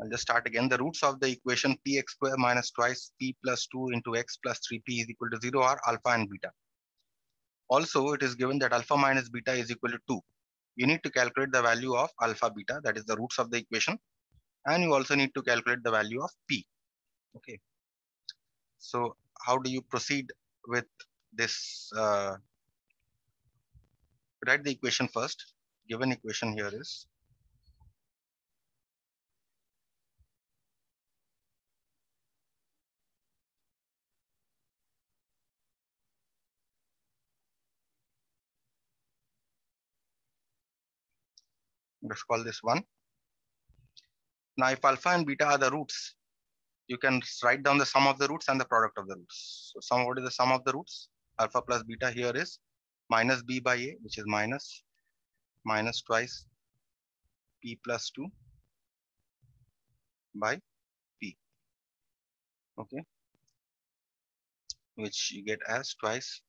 I'll just start again. The roots of the equation px square minus twice p plus 2 into x plus 3p is equal to 0 are alpha and beta. Also, it is given that alpha minus beta is equal to 2. You need to calculate the value of alpha beta, that is the roots of the equation. And you also need to calculate the value of p. Okay. So how do you proceed with this? Write the equation first. Given equation here is let's call this 1. Now, if alpha and beta are the roots, you can write down the sum of the roots and the product of the roots. So what is the sum of the roots? Alpha plus beta here is minus b by a, which is minus twice p plus 2 by p. Okay, which you get as twice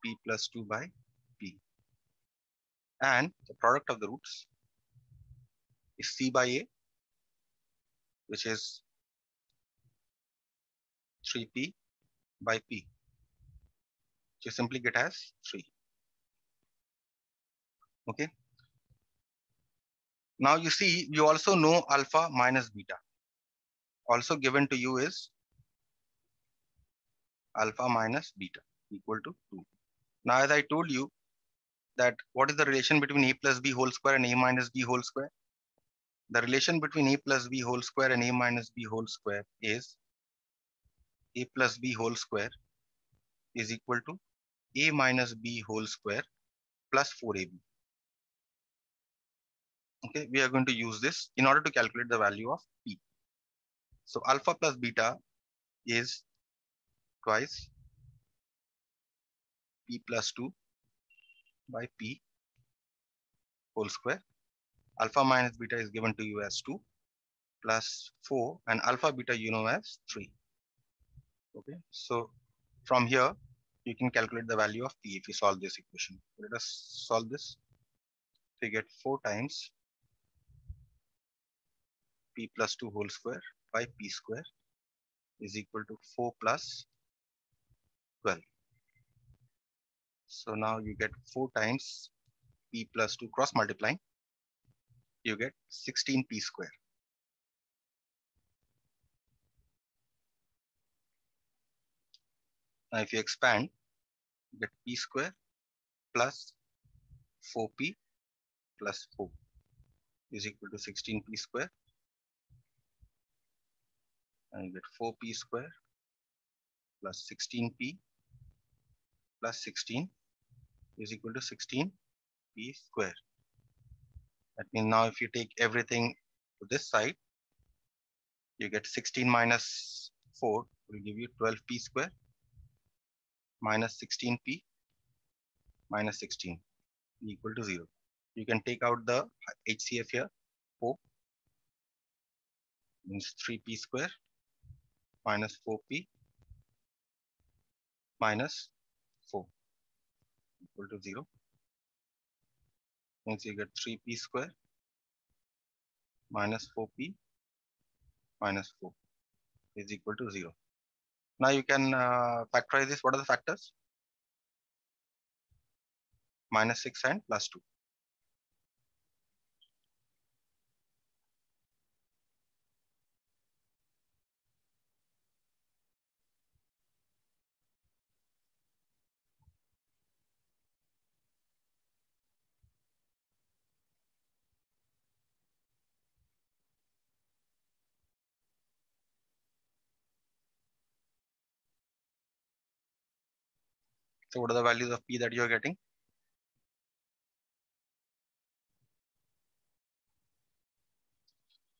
p plus 2 by p. And the product of the roots is c by a, which is 3p by p. You simply get as 3. Okay. Now you see, you also know alpha minus beta. Also given to you is alpha minus beta equal to 2. Now, as I told you that what is the relation between a plus b whole square and a minus b whole square? The relation between a plus b whole square and a minus b whole square is a plus b whole square is equal to a minus b whole square plus 4ab. Okay, we are going to use this in order to calculate the value of p. So alpha plus beta is twice p plus 2 by p whole square. Alpha minus beta is given to you as 2 plus 4 and alpha beta you know as 3. Okay, so from here you can calculate the value of p if you solve this equation. Let us solve this. We get 4 times p plus 2 whole square by p square is equal to 4 plus 12. So now you get 4 times p plus 2 cross multiplying, you get 16p square. Now if you expand, you get p square plus 4p plus 4 is equal to 16p square. And you get 4p square plus 16p plus 16 is equal to 16p square. That means now if you take everything to this side, you get 16 minus 4 will give you 12p square minus 16p minus 16 equal to 0. You can take out the HCF here. 4 means 3p square minus 4p minus 4 equal to 0. Means you get 3p square minus 4p minus 4 is equal to 0. Now you can factorize this. What are the factors? Minus 6 and plus 2. So what are the values of p that you are getting?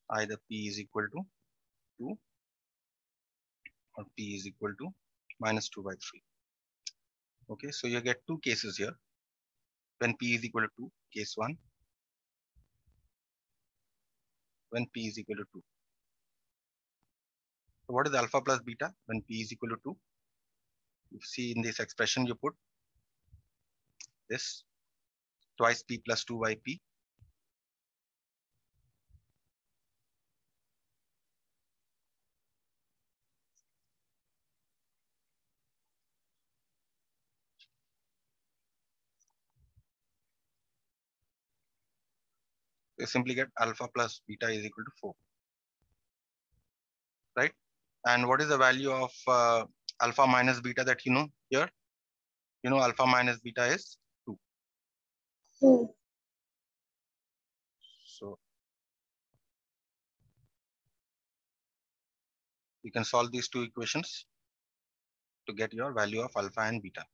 Either p is equal to 2 or p is equal to minus 2 by 3. Okay, so you get 2 cases here. When p is equal to 2, case 1. When p is equal to 2. So what is alpha plus beta when p is equal to 2? You see in this expression you put this twice p plus 2 by p you simply get alpha plus beta is equal to 4, right? And what is the value of alpha minus beta that you know here? You know alpha minus beta is 2. So you can solve these two equations to get your value of alpha and beta.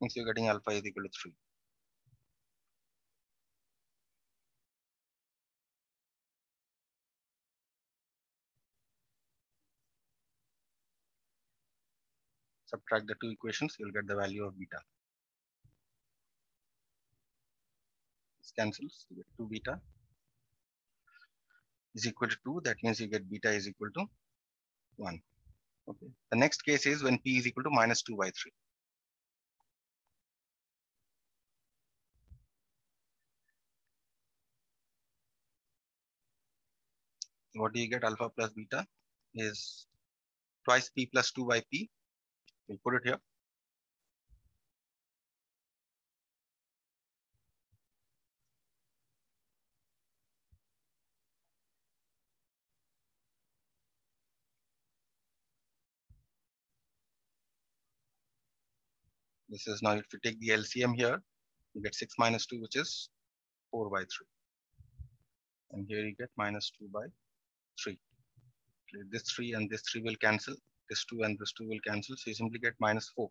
Means you're getting alpha is equal to 3. Subtract the two equations, you'll get the value of beta. This cancels, you get 2 beta is equal to 2. That means you get beta is equal to 1. Okay. The next case is when p is equal to minus 2 by 3. What do you get? Alpha plus beta is twice p plus 2 by p. We'll put it here. This is now, if you take the LCM here, you get 6 minus 2, which is 4 by 3. And here you get minus 2 by 3. This 3 and this 3 will cancel. This 2 and this 2 will cancel. So you simply get minus 4.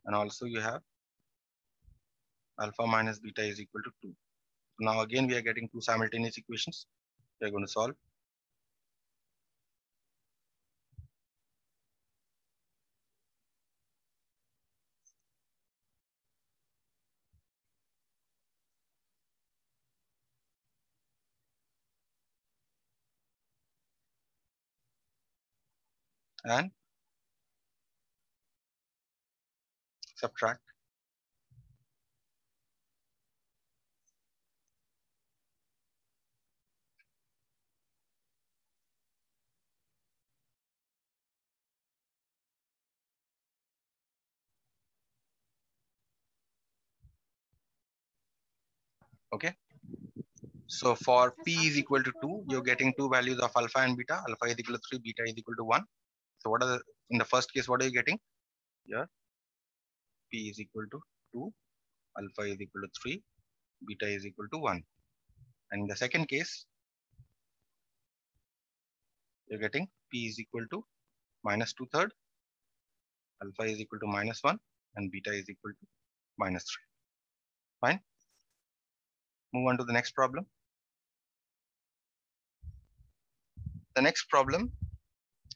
And also you have alpha minus beta is equal to 2. Now again, we are getting two simultaneous equations. We are going to solve. And subtract. Okay. So for p is equal to 2, you're getting two values of alpha and beta. Alpha is equal to 3, beta is equal to 1. So what are the, in the first case, what are you getting? Here, p is equal to 2, alpha is equal to 3, beta is equal to 1. And in the second case, you're getting p is equal to minus 2/3, alpha is equal to minus 1, and beta is equal to minus 3. Fine. Move on to the next problem. The next problem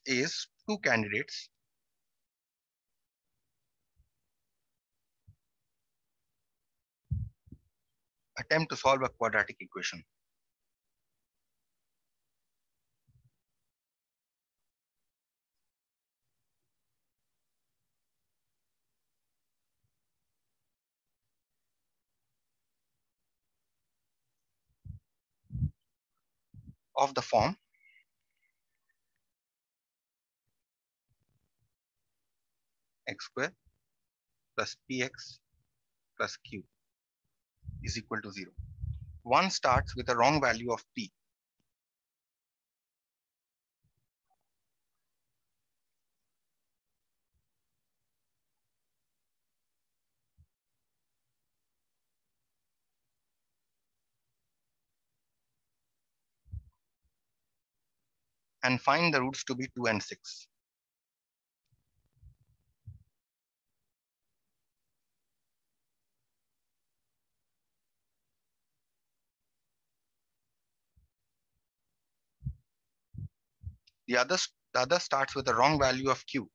is two candidates attempt to solve a quadratic equation. Of the form x square plus px plus q is equal to 0. One starts with a wrong value of p. And find the roots to be 2 and 6. The other starts with a wrong value of q.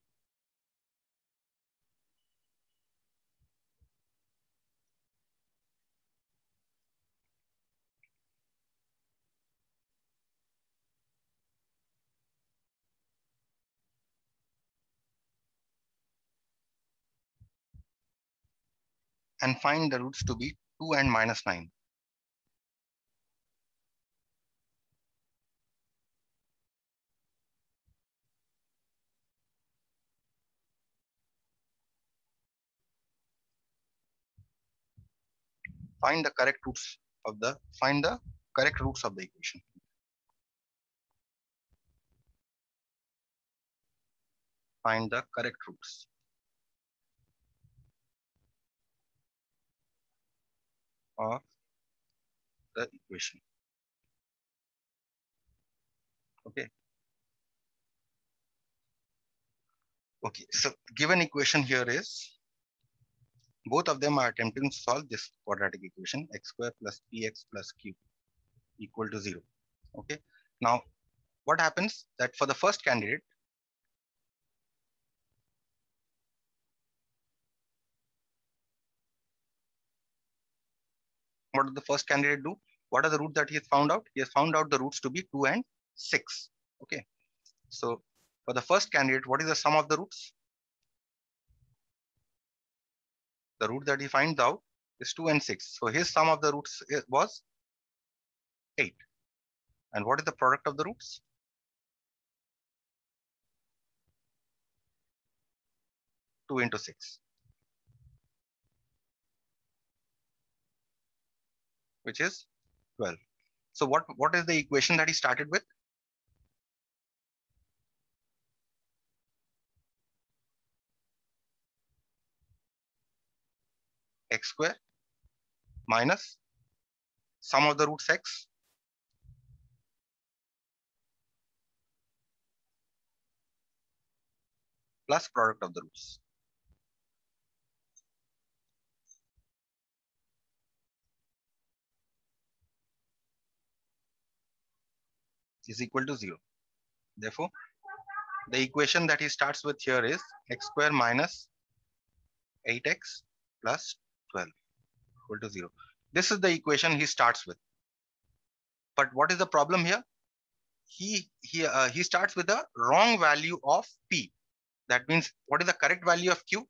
And find the roots to be 2 and minus 9. Find the correct roots of the equation. Find the correct roots. Of the equation. Okay. Okay. So given equation here is, both of them are attempting to solve this quadratic equation, x square plus px plus q equal to 0. Okay. Now, what happens that for the first candidate, what did the first candidate do? What are the roots that he has found out? He has found out the roots to be 2 and 6. Okay. So for the first candidate, what is the sum of the roots? The root that he finds out is 2 and 6. So his sum of the roots was 8. And what is the product of the roots? 2 into 6. Which is 12. So what is the equation that he started with? X square minus sum of the roots x plus product of the roots. Is equal to 0. Therefore, the equation that he starts with here is x square minus 8x plus 12 equal to 0. This is the equation he starts with. But what is the problem here? He starts with the wrong value of p. That means, what is the correct value of q?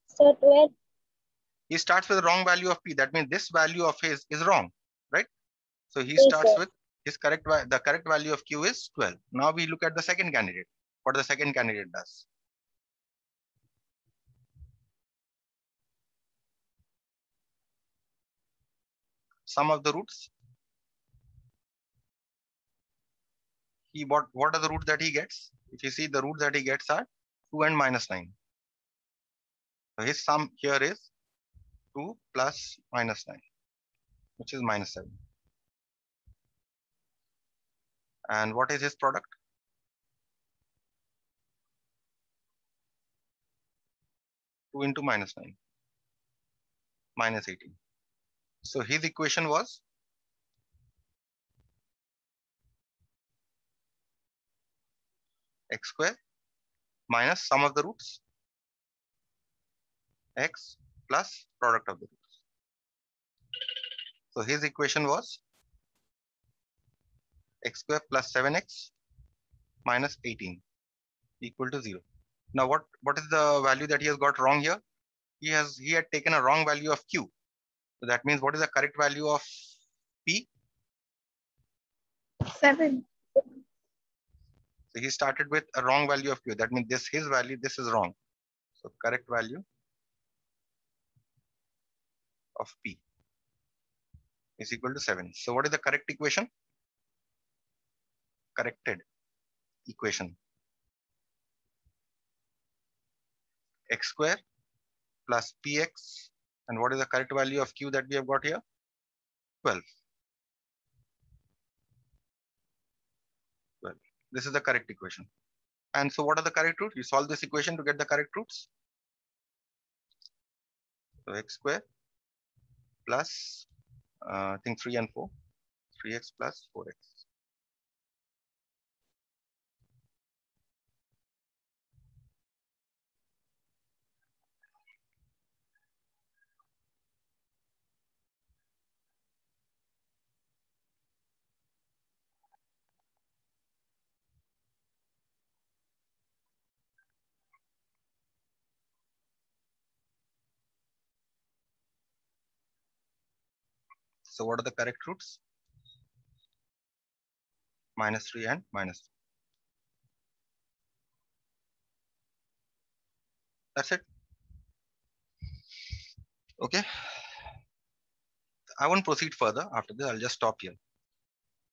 So 12. He starts with the wrong value of p. That means this value of his is wrong, right? So he Yes, starts sir. with his the correct value of q is 12. Now we look at the second candidate. What the second candidate does? Sum of the roots. What are the roots that he gets? If you see, the roots that he gets are 2 and minus 9. So his sum here is 2 plus minus 9, which is minus 7. And what is his product? Two into minus 9, minus 18. So his equation was x square minus sum of the roots x plus product of the roots. So his equation was x square plus 7x minus 18 equal to 0. Now what is the value that he has got wrong here? He had taken a wrong value of q. So that means, what is the correct value of p? 7. So he started with a wrong value of q. That means his value, this is wrong. So correct value of p is equal to 7. So what is the correct equation? Corrected equation. X square plus px. And what is the correct value of q that we have got here? 12. 12. This is the correct equation. And so what are the correct roots? You solve this equation to get the correct roots. So x square plus, I think 3 and 4. 3x plus 4x. So what are the correct roots? Minus 3 and minus 3. That's it. Okay. I won't proceed further. After this, I'll just stop here.